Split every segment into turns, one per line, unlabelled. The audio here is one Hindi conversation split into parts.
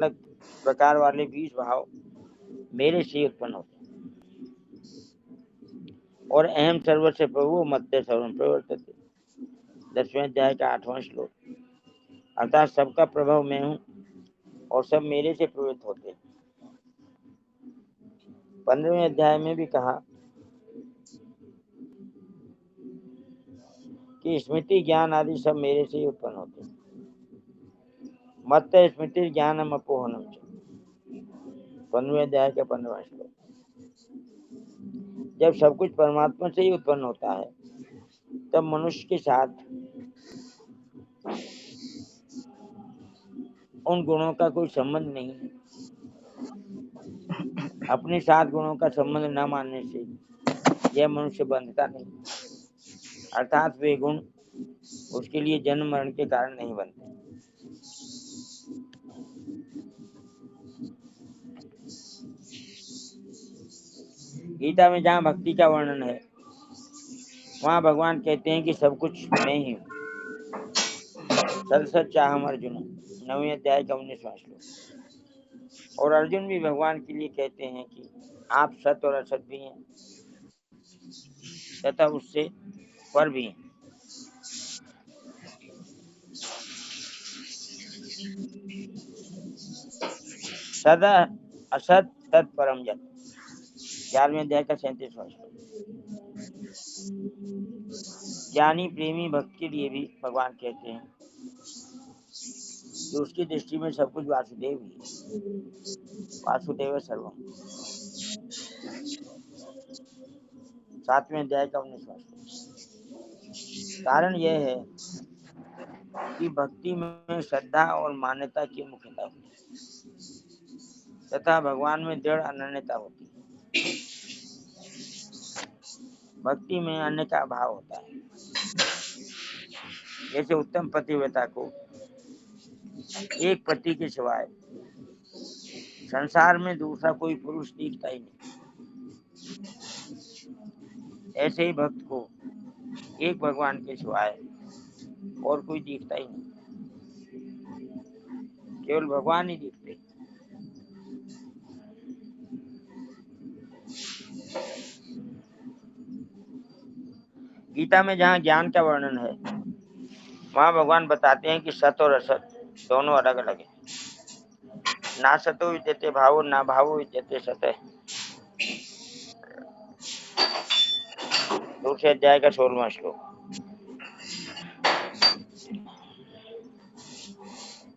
अलग प्रकार वाले 20 भाव मेरे से उत्पन्न होते हैं। और अहम सर्वस्य प्रभु मध्य सर्वम प्रवर्तते, 10वें अध्याय का 8वां श्लोक। अर्थात सबका प्रभाव मैं हूँ और सब मेरे से प्रवृत्त होते हैं। 15वें अध्याय में भी कहा कि स्मृति ज्ञान आदि सब मेरे से ही उत्पन्न होते हैं। मत स्मृति ज्ञानम अपोहनम, 15वें अध्याय का 15वां श्लोक। जब सब कुछ परमात्मा से ही उत्पन्न होता है तब मनुष्य के साथ उन गुणों का कोई संबंध नहीं है। अपने साथ गुणों का संबंध न मानने से यह मनुष्य बंधता नहीं, अर्थात वे गुण उसके लिए जन्म मरण के कारण नहीं बनते। गीता में जहाँ भक्ति का वर्णन है वहाँ भगवान कहते हैं कि सब कुछ मैं ही हूँ। सत सत चाहम अर्जुन, 9वें अध्याय का 19वां श्लोक। और अर्जुन भी भगवान के लिए कहते हैं कि आप सत और असत भी हैं तथा उससे पर भी हैं। सदा असत तत्परम जत, 11वें अध्याय का 37वां श्लोक। ज्ञानी प्रेमी भक्त के लिए भी भगवान कहते हैं कि उसकी दृष्टि में सब कुछ वासुदेव ही है। वासुदेव सर्वम, 7वें अध्याय का 19वां श्लोक। कारण यह है कि भक्ति में श्रद्धा और मान्यता की मुख्यता होती है तथा भगवान में दृढ़ अनन्यता होती है। भक्ति में अन्य का भाव होता है। जैसे उत्तम पतिव्रता को एक पति के सिवाय संसार में दूसरा कोई पुरुष दिखता ही नहीं, ऐसे ही भक्त को एक भगवान के सिवाय और कोई दिखता ही नहीं, केवल भगवान ही दिखते। गीता में जहाँ ज्ञान का वर्णन है वहाँ भगवान बताते हैं कि सत और असत दोनों अलग अलग है। ना सतो विद्यते भावो ना भावो विद्यते सत, दूसरे अध्याय का 16वां श्लोक।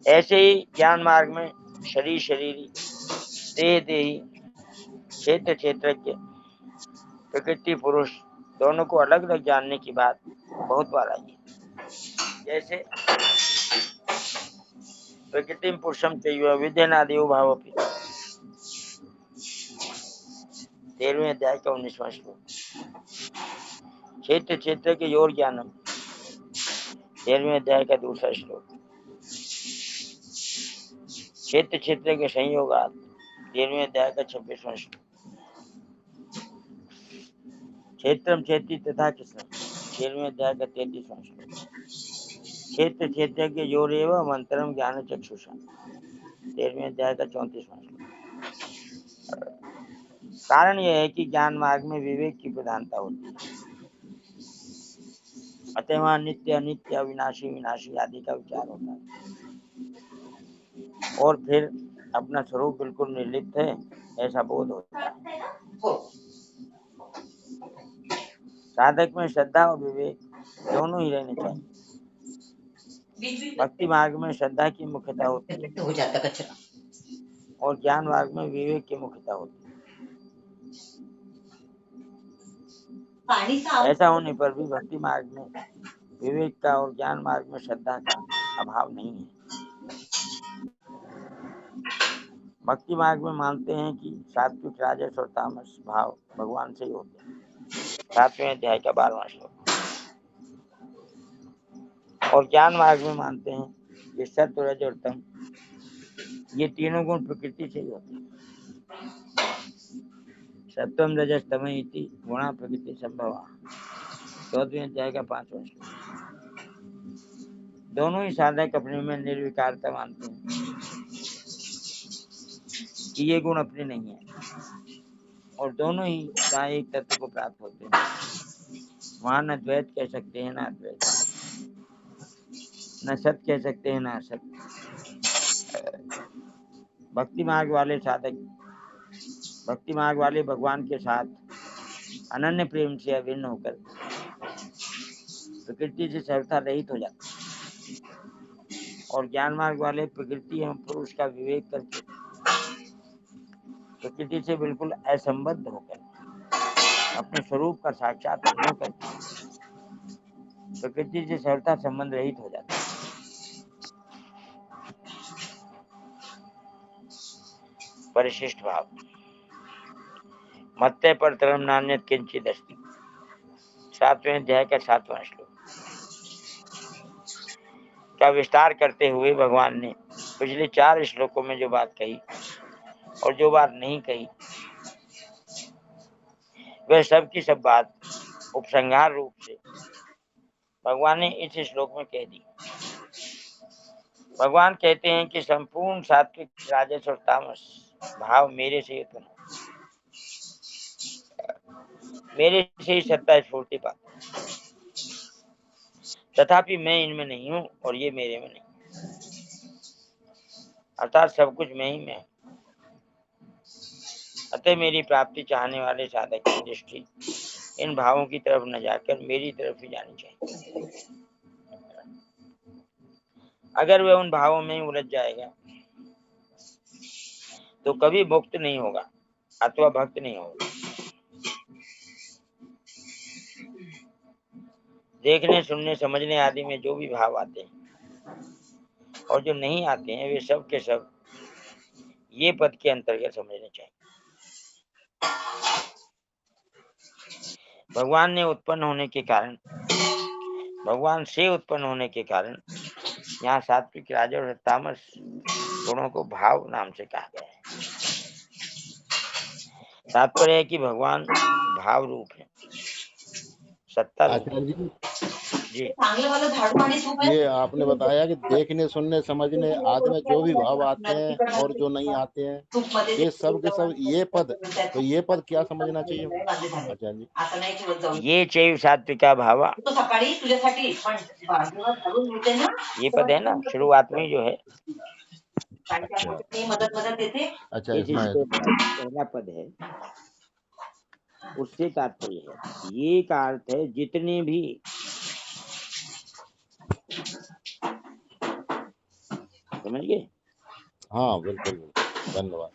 ऐसे ही ज्ञान मार्ग में शरीर शरीरी, देह देही, क्षेत्र क्षेत्रज्ञ, प्रकृति पुरुष दोनों को अलग अलग जानने की बात बहुत बार आई है। जैसे प्रकृति पुरुषम चैव विद्यनादेव भावपि, 13वें अध्याय का 19वां श्लोक। क्षेत्र क्षेत्र के योर ज्ञानम, 13वें अध्याय का 2रा श्लोक। क्षेत्र क्षेत्र के संयोगात, 13वें अध्याय का 26वां श्लोक। क्षेत्रम क्षेत्री तथा कृष्ण, 13वें अध्याय का 33वां श्लोक। क्षेत्र क्षेत्र के योरेव मंत्रम ज्ञान चक्षुषा, 13वें अध्याय का 34वां श्लोक। कारण यह है कि ज्ञान मार्ग में विवेक की प्रधानता होती है, अतः वहाँ नित्य अनित्य अविनाशी विनाशी आदि का विचार होता है। और फिर अपना स्वरूप बिल्कुल निर्लिप्त है ऐसा बोध होता है। साधक में श्रद्धा और विवेक दोनों ही रहने चाहिए। भक्ति मार्ग में श्रद्धा की मुख्यता होती है और ज्ञान मार्ग में विवेक की मुख्यता होती है। ऐसा होने पर भी भक्ति मार्ग में विवेक का और ज्ञान मार्ग में श्रद्धा का अभाव नहीं है। भक्ति मार्ग में मानते हैं कि सात्विक राजस और तामस भाव भगवान से ही होते हैं, 7वें अध्याय का 12वां श्लोक। और ज्ञान मार्ग में मानते हैं कि सत्व रज और तम ये तीनों गुण प्रकृति से ही होते हैं। सत्वम रजस तम इति गुणा प्रकृति संभवा, 14वें अध्याय का 5वां श्लोक। दोनों ही साधक अपने में निर्विकारता मानते हैं कि ये गुण अपने नहीं है, और दोनों ही जहाँ एक तत्व को प्राप्त होते हैं वहां न द्वैत कह सकते हैं न अद्वैत, न सत कह सकते हैं न असत। भक्ति मार्ग वाले साधक भक्ति मार्ग वाले भगवान के साथ अनन्य प्रेम से अभिन्न होकर प्रकृति से सर्वथा रहित हो जाते, और ज्ञान मार्ग वाले प्रकृति एवं पुरुष का विवेक करके प्रकृति से बिल्कुल असंबद्ध होकर अपने स्वरूप का साक्षात अनुभव करके प्रकृति से सर्वथा संबंध रहित हो जाते। परिशिष्ट भाव। मत्ते पर धर्म नान्यत किंचित अस्ति, 7वें अध्याय का 7वां श्लोक का विस्तार करते हुए भगवान ने पिछले 4 श्लोकों में जो बात कही और जो बात नहीं कही, वह सब की सब बात उपसंहार रूप से भगवान ने इस श्लोक में कह दी। भगवान कहते हैं कि संपूर्ण सात्विक, राजस और तामस भाव मेरे से उत्पन्न, मेरे से ही सत्ता स्फूर्ति पाते, तथापि मैं इनमें नहीं हूं और ये मेरे में नहीं, अर्थात सब कुछ मैं ही में है। अतः मेरी प्राप्ति चाहने वाले साधक की दृष्टि इन भावों की तरफ न जाकर मेरी तरफ ही जानी चाहिए। अगर वह उन भावों में ही उलझ जाएगा तो कभी मुक्त नहीं होगा अथवा भक्त नहीं होगा। देखने, सुनने, समझने आदि में जो भी भाव आते हैं और जो नहीं आते हैं, वे सब के सब ये पद के अंतर्गत समझने चाहिए। भगवान से उत्पन्न होने के कारण यहाँ सात्विक, राजस और तामस गुणों को भाव नाम से कहा गया है। तात्पर्य है कि भगवान भाव रूप है, सत्ता रूप है। जी,
ये आपने बताया कि देखने, सुनने, समझने आदि में जो भी भाव आते हैं और जो नहीं आते हैं, ये सब के सब ये पद, तो ये पद क्या समझना चाहिए? अच्छा जी,
ये चैव सात्विका भावा, ये पद है ना शुरुआत में जो है,
अच्छा
इस
इसमें
श्लोक का पहला पद है, उससे तात्पर्य है, ये का अर्थ है जितने भी, समझ गए?
हाँ बिल्कुल, धन्यवाद।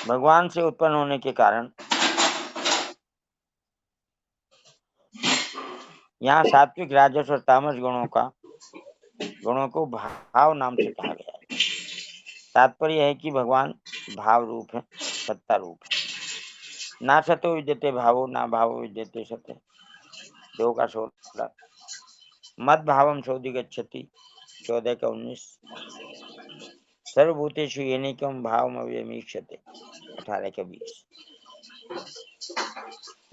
भगवान से उत्पन्न होने के कारण यहाँ सात्विक, राजस और तामस गुणों को भाव नाम से कहा गया है। तात्पर्य है कि भगवान भाव रूप है, सत्ता रूप है। ना सतो विद्यते भावो ना भावो विद्यते सत्य, 2 का 16। मद भावम सोधिगच्छति, 14 का 19। सर्वभूतेषु येनैकं भावम् अव्यमीक्षते, 18 का 20।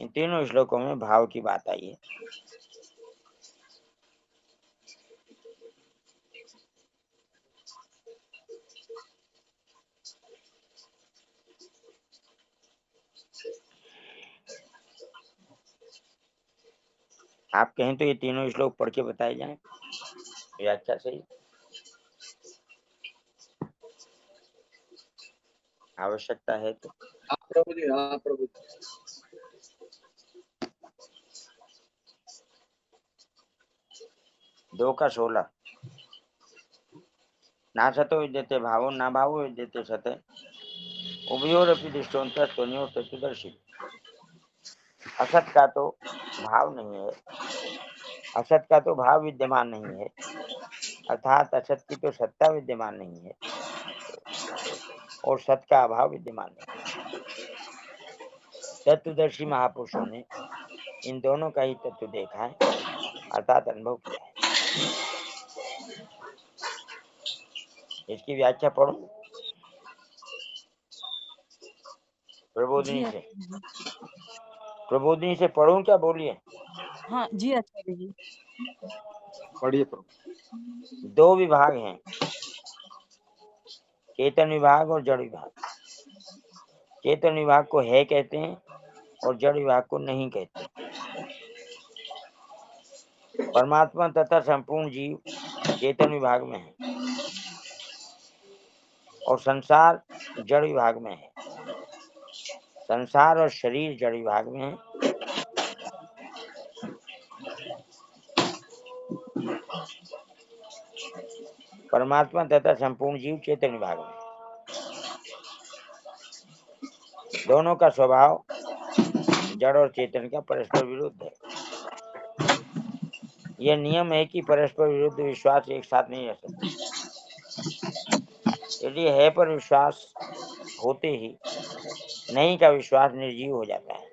इन तीनों श्लोकों में भाव की बात आई है। आप कहें तो ये तीनों श्लोक पढ़ के बताए जाएं, व्याख्या सही, आवश्यकता है तो।
प्रभु जी, हाँ प्रभु जी।
2 का 16। ना सतो विद्यते भावो ना भावो विद्यते सते, उभयोरपि दृष्टोऽन्तः त्वनयोः तत्त्वदर्शी। असत का तो भाव नहीं है, असत का तो भाव विद्यमान नहीं है, अर्थात असत की तो सत्ता विद्यमान नहीं है और सत का अभाव विद्यमान नहीं। तत्वदर्शी महापुरुषों ने इन दोनों का ही तत्व देखा है, अर्थात अनुभव किया है। इसकी व्याख्या पढ़ो प्रबोधिनी से। प्रबोधिनी से पढ़ूं क्या? बोलिए।
हाँ जी आचार्य जी।
पढ़िए प्रभु।
दो विभाग हैं, चेतन विभाग और जड़ विभाग। चेतन विभाग को है कहते हैं और जड़ विभाग को नहीं कहते। परमात्मा तथा संपूर्ण जीव चेतन विभाग में है और संसार जड़ विभाग में है। संसार और शरीर जड़ विभाग में है। परमात्मा तथा संपूर्ण जीव चेतन विभाग में। दोनों का स्वभाव जड़ और चेतन का परस्पर विरुद्ध है। यह नियम है कि परस्पर विरुद्ध विश्वास एक साथ नहीं रह सकते। यदि है पर विश्वास होते ही नहीं का विश्वास निर्जीव हो जाता है,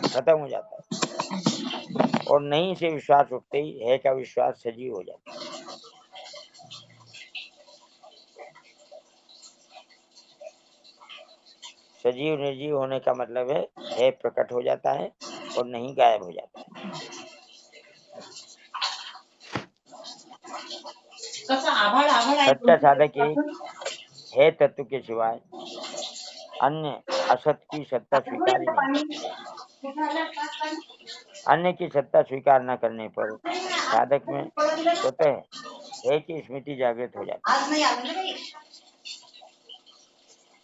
खत्म हो जाता है, और नहीं से विश्वास उठते ही है का विश्वास सजीव हो जाता है। सजीव निर्जीव होने का मतलब है प्रकट हो जाता है और नहीं गायब हो जाता है। सच्चा साधक एक है तत्व के सिवाय अन्य असत की सत्ता स्वीकार ही नहीं करता। अन्य की सत्ता स्वीकार न करने पर साधक में स्वतः है की स्मृति जागृत हो जाती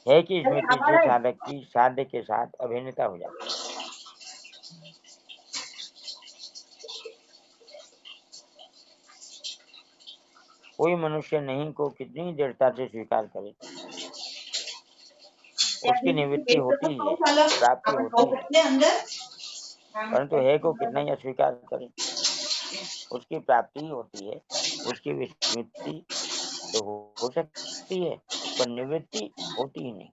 है की स्मृति से साधक की साध्य के साथ अभिन्नता हो जाती है। कोई मनुष्य नहीं को कितनी दृढ़ता से स्वीकार करे, उसकी निवृत्ति होती ही है, प्राप्ति होती है। परंतु है को कितना ही अस्वीकार करे, उसकी प्राप्ति ही होती है। उसकी विस्मृति तो हो सकती है पर निवृत्ति होती ही नहीं।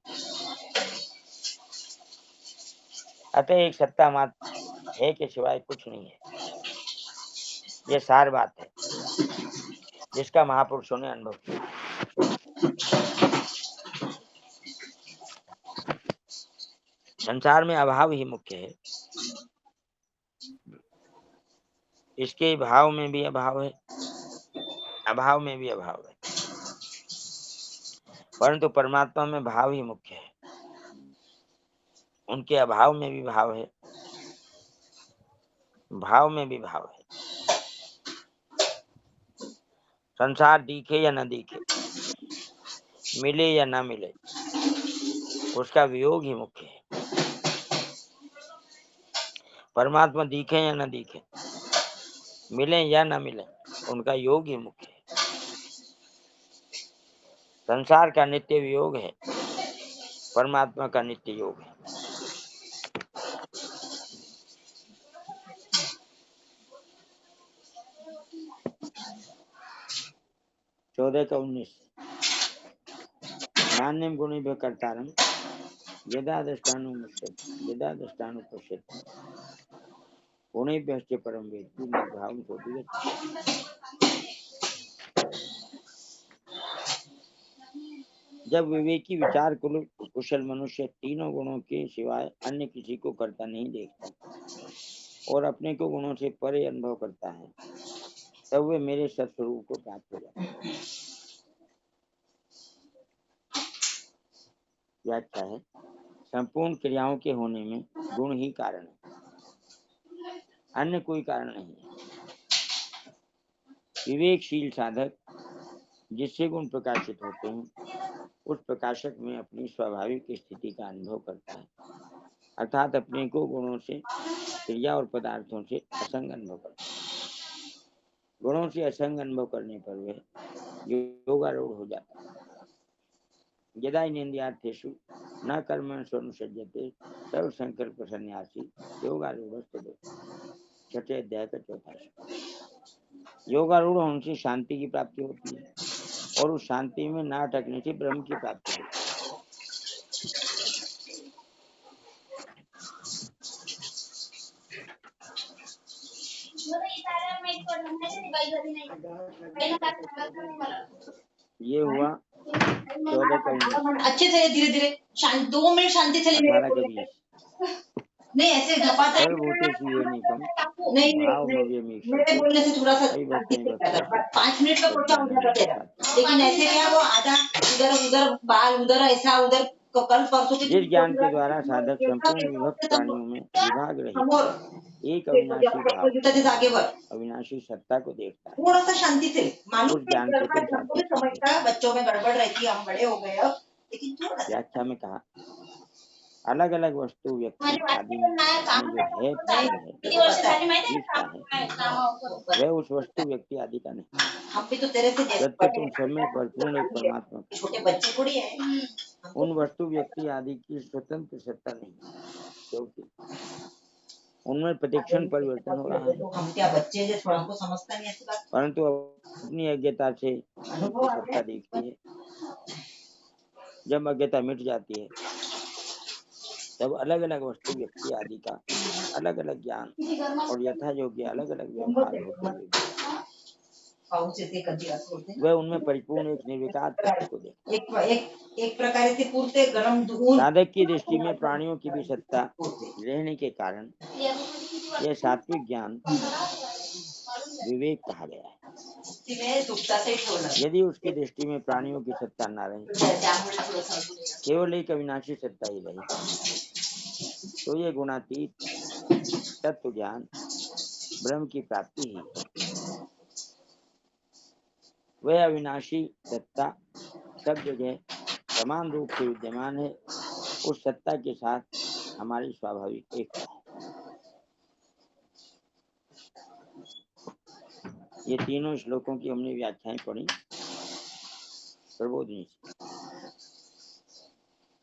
अतः एक सत्ता मात्र है के सिवाय कुछ नहीं है। यह सार बात है जिसका महापुरुषों ने अनुभव किया। संसार में अभाव ही मुख्य है। इसके भाव में भी अभाव है, अभाव में भी अभाव है, परंतु परमात्मा में भाव ही मुख्य है। उनके अभाव में भी भाव है, भाव में भी भाव है। संसार दिखे या न दिखे, मिले या न मिले, उसका वियोग ही मुख्य है। परमात्मा दिखे या न दिखे, मिले या न मिले, उनका योग ही मुख्य है। संसार का नित्य वियोग है, परमात्मा का नित्य योग है। चौदह का 19 नान्यम गुणेभ्यः कर्तारं यदा दृष्टानु मुच्यते यदा दृष्टानु पश्यति गुणेभ्यश्च परं वेत्ति मद्भावं सोऽपि गच्छति। जब विवेकी विचार कुशल मनुष्य तीनों गुणों के सिवाय अन्य किसी को करता नहीं देखता और अपने को गुणों से परे अनुभव करता है, तब वे मेरे सत्स्वरूप को प्राप्त हो जाते हैं। व्याख्या है, संपूर्ण क्रियाओं के होने में गुण ही कारण है, अन्य कोई कारण नहीं है। विवेकशील साधक जिससे गुण प्रकाशित होते हैं उस प्रकाशक में अपनी स्वाभाविक स्थिति का अनुभव करता है, अर्थात अपने को गुणों से क्रिया और पदार्थों से असंग अनुभव करता है। गुणों से असंग अनुभव करने पर वह योगारूढ़ हो जाता है। यदा इन्द्रियार्थेषु न कर्मणि अनुसज्जते सर्व संकल्प सन्यासी योगारूढ़। छठे अध्याय का 4था श्लोक। योगारूढ़ होने से शांति की प्राप्ति होती है और उस शांति में न अटकने से ब्रह्म की प्राप्ति होती है। ये हुआ 14 का 19।
अच्छे से धीरे धीरे 2 मिनट शांति से
18 का 20
नहीं ऐसे घपाता है।
सर्वभूतेषु येनैकं
नहीं
भावमव्यमीक्षते
मेरे बोलने से थोड़ा सा
मयि भक्ति भक्तेषु
5 मिनट का पोछा हो जाता तेरा,
तज्ज्ञानमेव
लेकिन ऐसे क्या वो आधा उधर उधर बाल उधर ऐसा उधर कल परसों की
जिस ज्ञान के द्वारा साधक संपूर्ण विभक्त प्राणियों में विभाग रहित एक अविनाशी भाव
जागेवर
अविनाशी सत्ता को देखता है,
थोड़ा सा शांति से मालूम
उस
है
ज्ञान को तुम
हमको भी
सात्विक कहते
समझता है, बच्चों में गड़बड़ रहती है, हम बड़े हो गए अब, लेकिन थोड़ा
हो।
सा
व्याख्या में कहा अलग अलग वस्तु व्यक्ति आदि में जो है पद है दिखता है, वह उस वस्तु व्यक्ति आदि का नहीं।
हम भी तो तेरे से जैसे
सत्य तुम सब में परिपूर्ण एक परमात्मा को,
छोटे बच्चे थोड़ी है।
उन वस्तु व्यक्ति आदि की स्वतंत्र सत्ता नहीं, क्योंकि उनमें प्रतिक्षण परिवर्तन हो रहा है,
हम क्या बच्चे जो थोड़ा हमको समझता नहीं ऐसी बात,
परंतु अपनी अज्ञता से उनकी सत्ता दिखती है। जब अज्ञता मिट जाती है तब अलग अलग वस्तु व्यक्ति आदि का अलग अलग ज्ञान और यथा योग्य अलग अलग व्यवहार होते हुए वह उनमें परिपूर्ण एक निर्विकार तत्व को देखता है।
एक प्रकार से पूर्ते गरम दूध
साधक की दृष्टि में प्राणियों की भी सत्ता रहने के कारण यह सात्विक ज्ञान विवेक कहा गया है। यदि उसकी दृष्टि में प्राणियों की सत्ता न रहे, केवल एक अविनाशी सत्ता ही रही, तो ये गुणातीत तत्व ज्ञान ब्रह्म की प्राप्ति ही है। वह अविनाशी सत्ता सब जगह समान रूप से विद्यमान है, उस सत्ता के साथ हमारी स्वाभाविक एकता है। ये तीनों श्लोकों की हमने व्याख्याएं पढ़ी प्रबोधिनी से,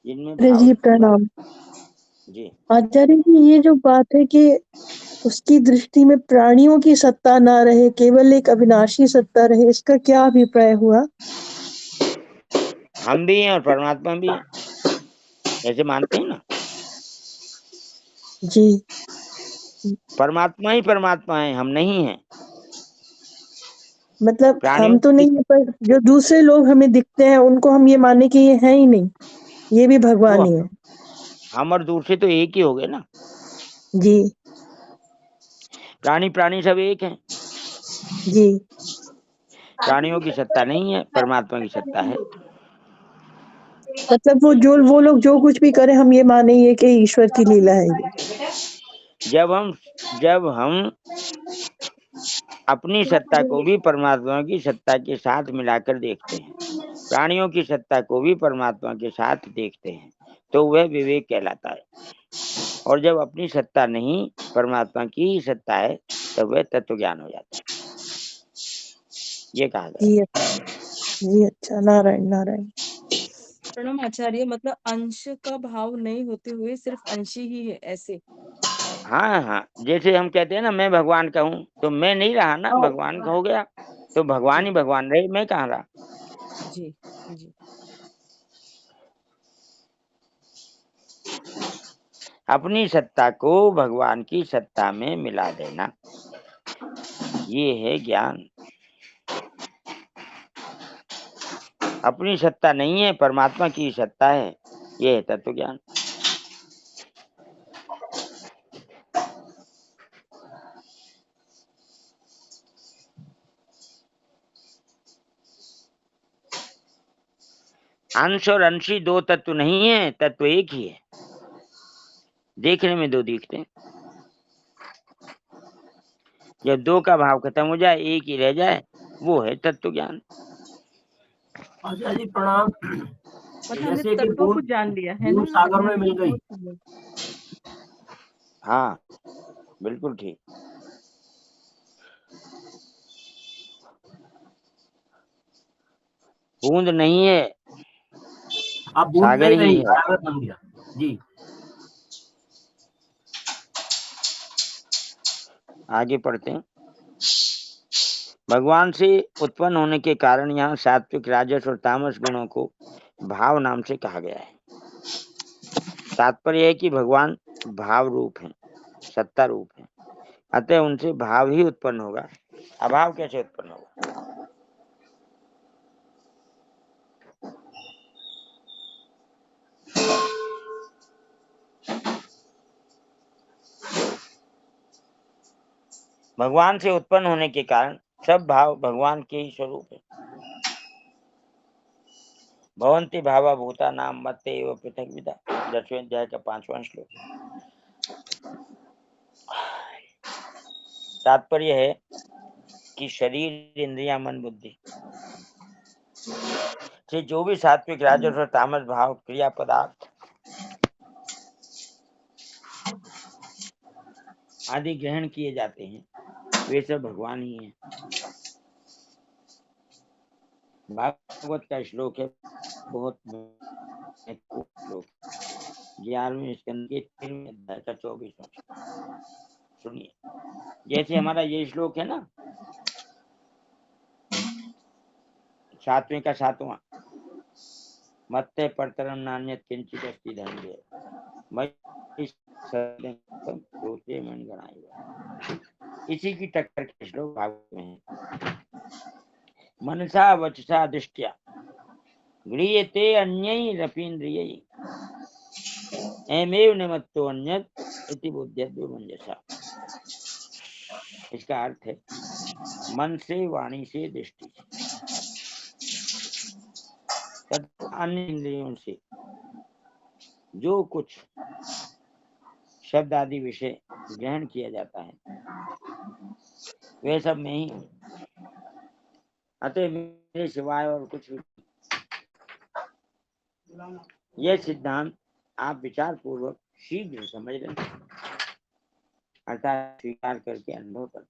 जिनमें
जी प्रणाम
जी
आचार्य जी। ये जो बात है कि उसकी दृष्टि में प्राणियों की सत्ता ना रहे, केवल एक अविनाशी सत्ता रहे, इसका क्या अभिप्राय हुआ?
हम भी हैं और परमात्मा भी है, ऐसे मानते हैं ना।
जी
परमात्मा ही परमात्मा है, हम नहीं हैं।
मतलब
प्राणियों
हम तो
की
नहीं है, पर जो दूसरे लोग हमें दिखते हैं उनको हम ये माने कि ये है ही नहीं, ये भी भगवान ही है।
हम और दूसरे तो एक ही हो गए ना।
जी
प्राणी सब एक हैं।
जी
प्राणियों की सत्ता नहीं है, परमात्मा की सत्ता है।
मतलब वो लोग जो कुछ भी करें हम ये माने ये कि ईश्वर की लीला है ये।
जब हम अपनी सत्ता को भी परमात्मा की सत्ता के साथ मिलाकर देखते हैं, प्राणियों की सत्ता को भी परमात्मा के साथ देखते हैं, तो वह विवेक कहलाता है। और जब अपनी सत्ता नहीं परमात्मा की ही सत्ता है, तब वह तत्व ज्ञान हो जाता है। ये कहा गया।
जी अच्छा, नारायण नारायण।
प्रणाम आचार्य, मतलब अंश का भाव नहीं होते हुए सिर्फ अंशी ही है ऐसे?
हाँ, जैसे हम कहते हैं ना मैं भगवान का हूँ, तो मैं नहीं रहा ना, भगवान का हो गया, तो भगवान ही भगवान रहे, मैं कहाँ रहा।
जी जी
अपनी सत्ता को भगवान की सत्ता में मिला देना, ये है ज्ञान। अपनी सत्ता नहीं है, परमात्मा की सत्ता है, ये है तत्व ज्ञान। अंश और अंशी दो तत्व नहीं है, तत्व एक ही है। देखने में दो दिखते हैं, जब दो का भाव खत्म हो जाए एक ही रह जाए, वो है तत्व ज्ञान।
आचार्य जी प्रणाम।
मतलब हमने
जैसे कि
तत्वों को जान लिया है ना,
सागर में मिल गई।
हाँ बिल्कुल ठीक। बूंद नहीं है,
आप बूंद
सागर
नहीं
ही
रही,
है।
सागर बन गया। जी
आगे पढ़ते हैं। भगवान से उत्पन्न होने के कारण यहाँ सात्विक, राजस और तामस गुणों को भाव नाम से कहा गया है। तात्पर्य है कि भगवान भाव रूप हैं, सत्ता रूप हैं, अतः उनसे भाव ही उत्पन्न होगा, अभाव कैसे उत्पन्न होगा। भगवान से उत्पन्न होने के कारण सब भाव भगवान के ही स्वरूप है। भवन्ति भावा भूता नाम मत्ते एव पृथक विदा, 10वें अध्याय का 5वां श्लोक। तात्पर्य है कि शरीर, इंद्रिया, मन, बुद्धि से जो भी सात्विक, राजस और तामस भाव, क्रिया पदार्थ आदि ग्रहण किए जाते हैं, वे सब भगवान ही हैं। भागवत का श्लोक है, बहुत महत्वपूर्ण श्लोक, 11वें स्कंद के 13वें अध्याय का 24वां श्लोक। सुनिए, जैसे हमारा ये श्लोक है ना, 7वें का 7वां, मत्ते परतरम नान्यत् किंचित् अस्ति धनंजय मयि सत्यं प्रोते मनगणाय। इसी की टक्कर के श्लोक भागवत में है। मनसा वचसा दृष्ट्या गृह्यते अन्यैरपीन्द्रियैः एमेव निमत्तो अन्यत् इति बुद्ध्यद्विमंजसा। इसका अर्थ है मन से, वाणी से, दृष्टि से तथा अन्य इंद्रियों से जो कुछ शब्द आदि विषय ग्रहण किया जाता है, वे सब में ही हूँ, अतः मेरे सिवाय और कुछ भी। यह सिद्धांत आप विचार पूर्वक शीघ्र समझ लें, अर्थात स्वीकार करके अनुभव कर।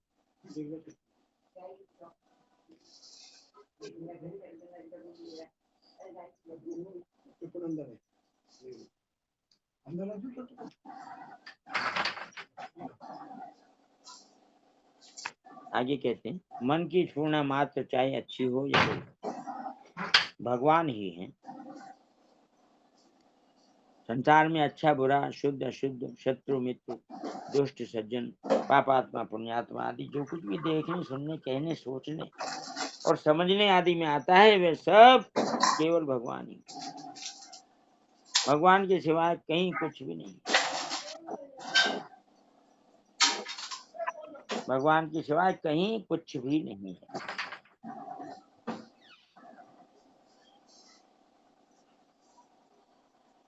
आगे कहते हैं, मन की स्फुरना मात्र चाहे अच्छी हो या बुरी, भगवान ही है। संसार में अच्छा बुरा, शुद्ध अशुद्ध, शत्रु मित्र, दुष्ट सज्जन, पापात्मा पुण्यात्मा आदि जो कुछ भी देखने, सुनने, कहने, सोचने और समझने आदि में आता है, वे सब केवल भगवान ही। भगवान के सिवाय कहीं कुछ भी नहीं। भगवान के सिवाय कहीं कुछ भी नहीं है।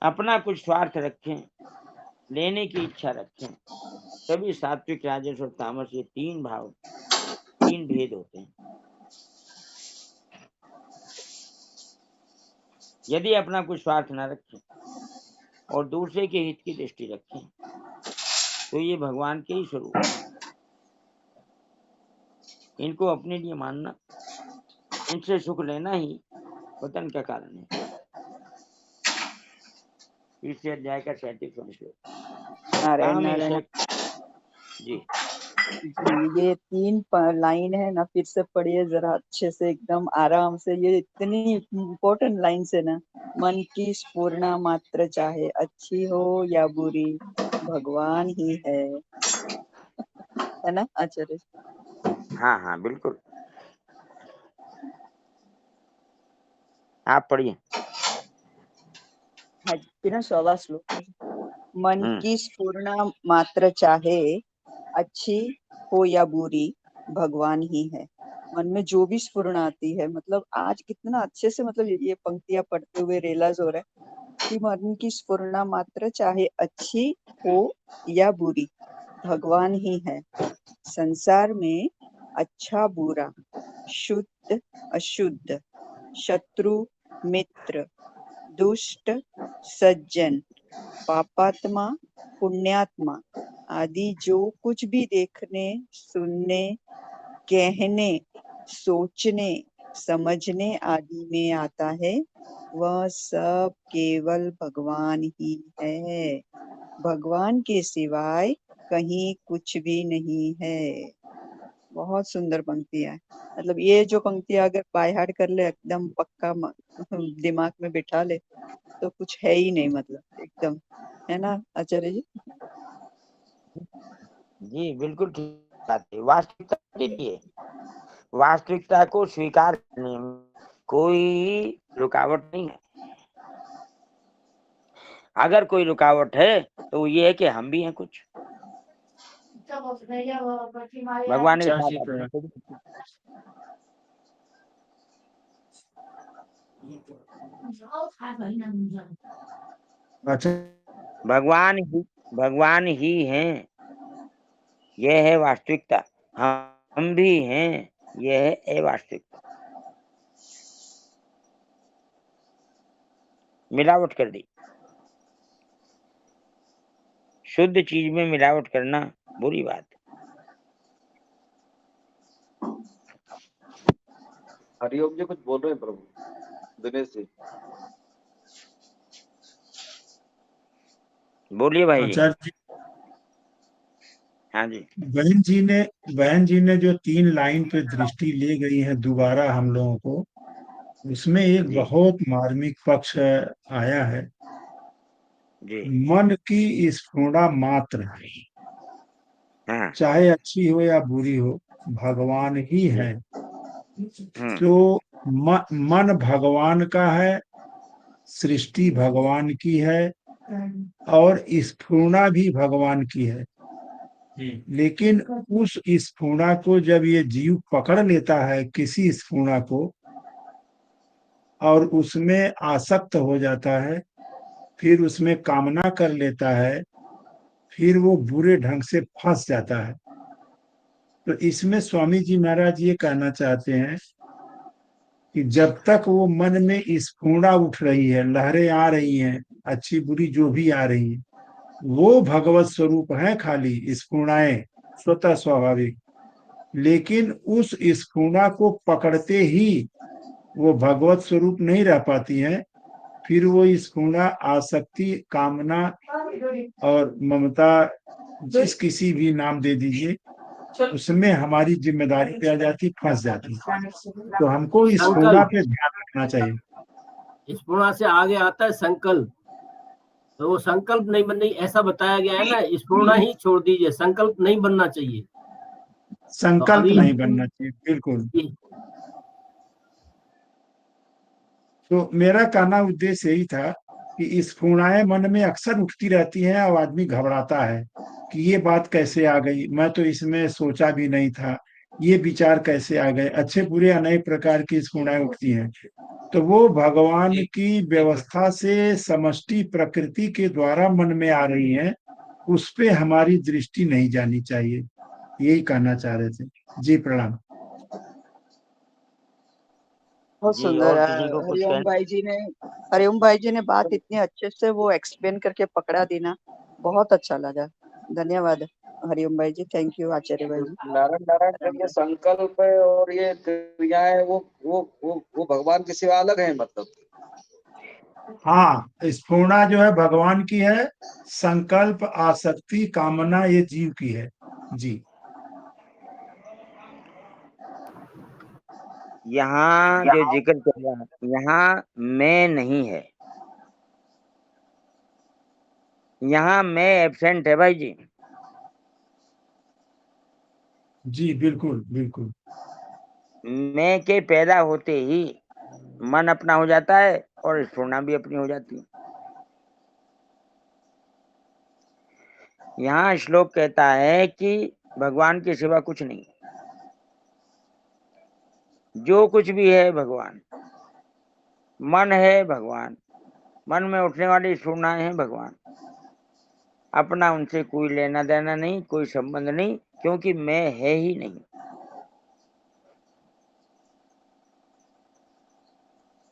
अपना कुछ स्वार्थ रखें, लेने की इच्छा रखें, तभी सात्विक, राजस और तामस ये तीन भेद होते हैं। यदि अपना कुछ स्वार्थ न रखें और दूसरे के हित की दृष्टि रखें, तो ये भगवान के ही स्वरूप है। इनको अपने लिए मानना, इनसे सुख लेना ही पतन का कारण है। इस अध्याय का 37वां श्लोक।
नारायण नारायण
जी
ये 3 लाइन है ना, फिर से पढ़िए जरा अच्छे से, एकदम आराम से। ये इतनी इम्पोर्टेंट लाइन से ना, मन की स्फुरना मात्र चाहे अच्छी हो या बुरी, भगवान ही है ना आचार्य?
हाँ हाँ बिल्कुल, आप पढ़िए।
हाँ, 16वां श्लोक। मन की स्फुरना मात्र चाहे अच्छी हो या बुरी, भगवान ही है। मन में जो भी स्फुरना आती है, मतलब आज कितना अच्छे से, मतलब ये पंक्तियां पढ़ते हुए रियलाइज हो रहा है कि मन की स्फुरना मात्र चाहे अच्छी हो या बुरी, भगवान ही है। संसार में अच्छा बुरा, शुद्ध अशुद्ध, शत्रु मित्र, दुष्ट सज्जन, पापात्मा पुण्यात्मा आदि जो कुछ भी देखने, सुनने, कहने, सोचने, समझने आदि में आता है, वह सब केवल भगवान ही है। भगवान के सिवाय कहीं कुछ भी नहीं है। बहुत सुंदर पंक्तियां है। मतलब ये जो पंक्तियां अगर बाय हार्ट कर ले, एकदम पक्का दिमाग में बिठा ले, तो कुछ है ही नहीं, मतलब एकदम, है ना आचार्य जी?
जी बिल्कुल ठीक बात है। वास्तविकता के लिए, वास्तविकता को स्वीकार करने में कोई रुकावट नहीं है। अगर कोई रुकावट है तो ये है कि हम भी हैं कुछ। भगवान के
आचार्य जी
साथ
प्रणाम। अच्छा,
भगवान ही हैं, यह है वास्तविकता। हम भी हैं, यह है अवास्तविकता। मिलावट कर दी। शुद्ध चीज में मिलावट करना बुरी बात है।
हरिओम जी कुछ बोल रहे हैं प्रभु, दिनेश जी।
बोलिए भाई जी।
आचार्य जी,
हाँ जी।
बहन जी ने जो 3 लाइन पे दृष्टि ले गई है दोबारा हम लोगों को, उसमें एक
जी
बहुत मार्मिक पक्ष आया है।
जी।
मन की स्फुरना मात्र,
हाँ
चाहे अच्छी हो या बुरी हो, भगवान ही
जी।
है। तो मन भगवान का है, सृष्टि भगवान की है, और स्फुरना भी भगवान की है। लेकिन उस स्फुरना को जब ये जीव पकड़ लेता है, किसी स्फुरना को, और उसमें आसक्त हो जाता है, फिर उसमें कामना कर लेता है, फिर वो बुरे ढंग से फंस जाता है। तो इसमें स्वामी जी महाराज ये कहना चाहते हैं कि जब तक वो मन में स्फुरना उठ रही है, लहरें आ रही हैं, अच्छी बुरी जो भी आ रही है, वो भगवत स्वरूप है, खाली स्फुरणाएं स्वतः स्वाभाविक। लेकिन उस स्फुरना को पकड़ते ही वो भगवत स्वरूप नहीं रह पाती है। फिर वो स्फुरना आसक्ति, कामना और ममता, जिस किसी भी नाम दे दीजिए, उसमें हमारी जिम्मेदारी पे आ जाती, फंस जाती। तो हमको इस स्फुरना
संकल्प,
पे ध्यान रखना चाहिए।
स्फुरना से आगे आता है संकल्प। तो वो संकल्प नहीं बननी, ऐसा बताया गया है ना, स्फुरना ही छोड़ दीजिए, संकल्प नहीं बनना चाहिए। तो
संकल्प
अभी
नहीं बनना चाहिए, बिल्कुल। तो मेरा कहना उद्देश्य यही था कि स्फुरणाएं मन में अक्सर उठती रहती हैं और आदमी घबराता है कि ये बात कैसे आ गई, मैं तो इसमें सोचा भी नहीं था, ये विचार कैसे आ गए। अच्छे बुरे अनेक प्रकार की स्फुरणाएं उठती हैं। तो वो भगवान की व्यवस्था से समष्टि प्रकृति के द्वारा मन में आ रही हैं, उस पे हमारी दृष्टि नहीं जानी चाहिए। यही कहना चाह रहे थे जी। प्रणाम।
बहुत
जी।
सुंदर।
और किसी को कुछ कहना?
हरिओम भाई जी ने बात इतने अच्छे से वो एक्सप्लेन करके पकड़ा दी ना, बहुत अच्छा लगा। धन्यवाद हरिओम भाई जी। थैंक यू आचार्य भाई जी।
नारायण नारायण, जब ये संकल्प है और ये क्रियाएं वो भगवान के सिवा अलग है, मतलब।
हाँ, स्फुरना जो है भगवान की है, संकल्प, आसक्ति, कामना ये जीव की है जी।
यहाँ जो जिक्र कर रहा है, यहाँ मैं नहीं है, यहाँ मैं एब्सेंट है भाई जी।
जी बिल्कुल बिल्कुल।
मैं के पैदा होते ही मन अपना हो जाता है और स्फुरना भी अपनी हो जाती है। यहाँ श्लोक कहता है कि भगवान के सिवा कुछ नहीं, जो कुछ भी है भगवान। मन है भगवान, मन में उठने वाली स्फुरणाएं हैं भगवान। अपना उनसे कोई लेना देना नहीं, कोई संबंध नहीं, क्योंकि मैं है ही नहीं।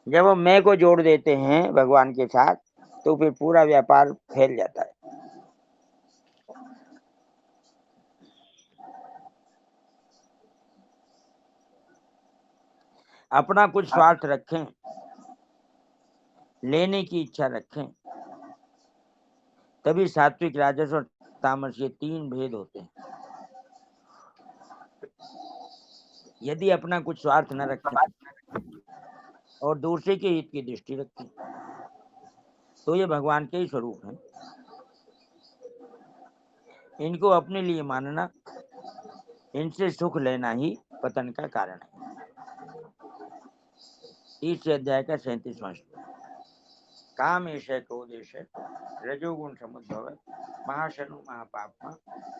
जब वो मैं को जोड़ देते हैं भगवान के साथ, तो फिर पूरा व्यापार फैल जाता है। अपना कुछ स्वार्थ रखें, लेने की इच्छा रखें, तभी सात्विक, राजस और तामस ये 3 भेद होते हैं। यदि अपना कुछ स्वार्थ न रखें और दूसरे के हित की दृष्टि रखें, तो ये भगवान के ही स्वरूप हैं। इनको अपने लिए मानना, इनसे सुख लेना ही पतन का कारण है। 30 अध्याय का 37वां श्लोक। काम ऐसे को देश है, रजोगुण समुद्भव महाशनु महापापमा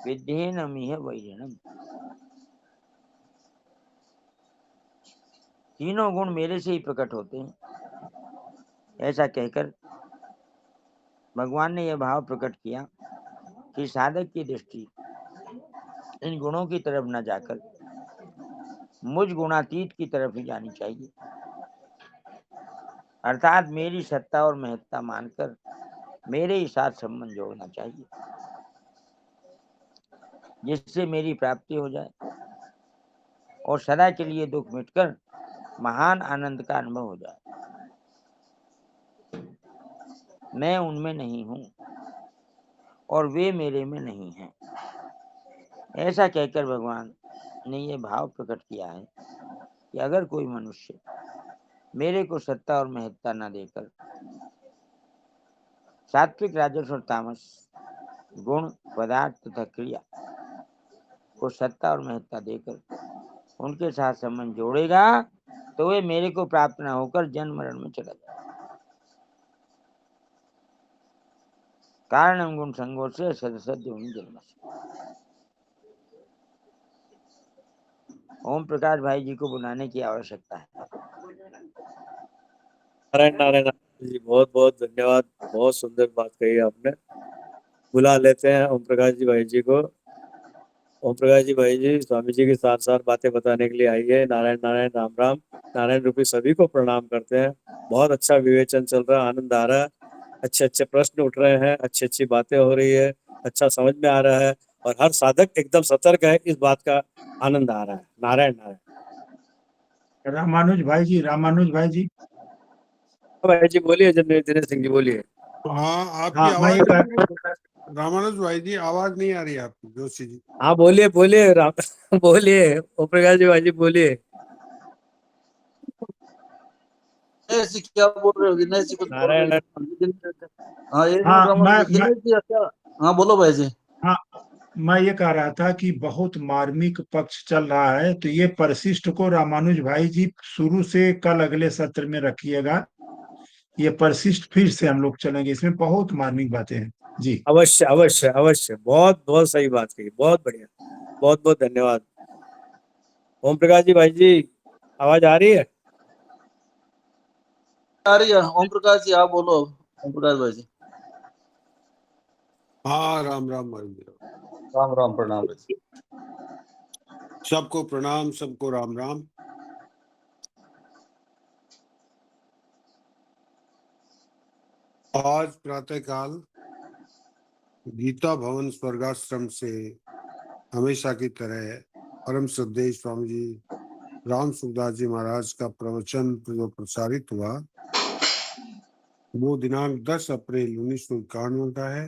विद्येनमिह वैरिणम। तीनों गुण मेरे से ही प्रकट होते हैं। ऐसा कहकर भगवान ने यह भाव प्रकट किया कि साधक की दृष्टि इन गुणों की तरफ न जाकर मुझ गुणातीत की तरफ ही जानी चाहिए, अर्थात मेरी सत्ता और महत्ता मानकर मेरे ही साथ संबंध जोड़ना चाहिए, जिससे मेरी प्राप्ति हो जाए और सदा के लिए दुख मिटकर महान आनंद का अनुभव हो जाए। मैं उनमें नहीं हूं और वे मेरे में नहीं हैं। ऐसा कहकर भगवान ने यह भाव प्रकट किया है कि अगर कोई मनुष्य मेरे को सत्ता और महत्ता न देकर सात्विक, राजस और तामस गुण, पदार्थ तथा क्रिया को सत्ता और महत्ता देकर उनके साथ संबंध जोड़ेगा तो वे मेरे को प्राप्त न होकर जन्म मरण में चला जाएगा। कारण गुण संगों से सदसद्य जन्म। ओम प्रकाश भाई जी को बुलाने की आवश्यकता है।
नारायण नारायण जी, बहुत बहुत धन्यवाद। बहुत सुंदर बात कही आपने। बुला लेते हैं ओम प्रकाश जी भाई जी को। ओम प्रकाश जी भाई जी स्वामी जी के साथ साथ बातें बताने के लिए आई है। नारायण नारायण, राम राम। नारायण रूपी सभी को प्रणाम करते हैं। बहुत अच्छा विवेचन चल रहा है, आनंद आ रहा है, अच्छे अच्छे प्रश्न उठ रहे हैं, अच्छी अच्छी बातें हो रही है, अच्छा समझ में आ रहा है और हर साधक एकदम सतर्क है, इस बात का आनंद आ रहा है। नारायण नारायण।
रामानुज भाई जी, रामानुज भाई जी,
भाई जी बोलिए, दिनेश सिंह जी बोलिए।
हाँ, आपकी
हाँ मैं
आवाज
एक
रामानुज भाई जी आवाज नहीं आ रही आपकी, जोशी जी।
हाँ बोलिए बोलिए राम बोलिए ओम प्रकाश जी भाई जी बोलिए।
दिनेश जी क्या बोल रहे हो? दिनेश जी कुछ बोल रहे
नारायण।
हैं। हाँ एक
हाँ
मिनट
मैं
दिनेश जी अच्छा, हाँ बोलो भाई जी।
हाँ मैं ये कह रहा था कि बहुत मार्मिक पक्ष चल रहा है, तो ये परिशिष्ट को रामानुज भाई जी शुरू से कल अगले सत्र में रखिएगा। ये परिशिष्ट फिर से हम लोग चलेंगे, इसमें बहुत मार्मिक बातें हैं जी।
अवश्य अवश्य अवश्य, बहुत बहुत सही बात कही, बहुत बढ़िया, बहुत बहुत धन्यवाद। ओम प्रकाश जी भाई जी आवाज आ रही है?
आ रही है। ओम प्रकाश जी आप बोलो। ओम प्रकाश भाई जी।
हाँ, राम राम भाई जी।
राम राम, प्रणाम भाई जी।
सबको प्रणाम, सबको राम राम। आज प्रातःकाल गीता भवन स्वर्गाश्रम से हमेशा की तरह परम श्रद्धेय स्वामी जी राम सुखदास जी महाराज का प्रवचन जो प्रसारित हुआ वो दिनांक 10 अप्रैल 1991 का है।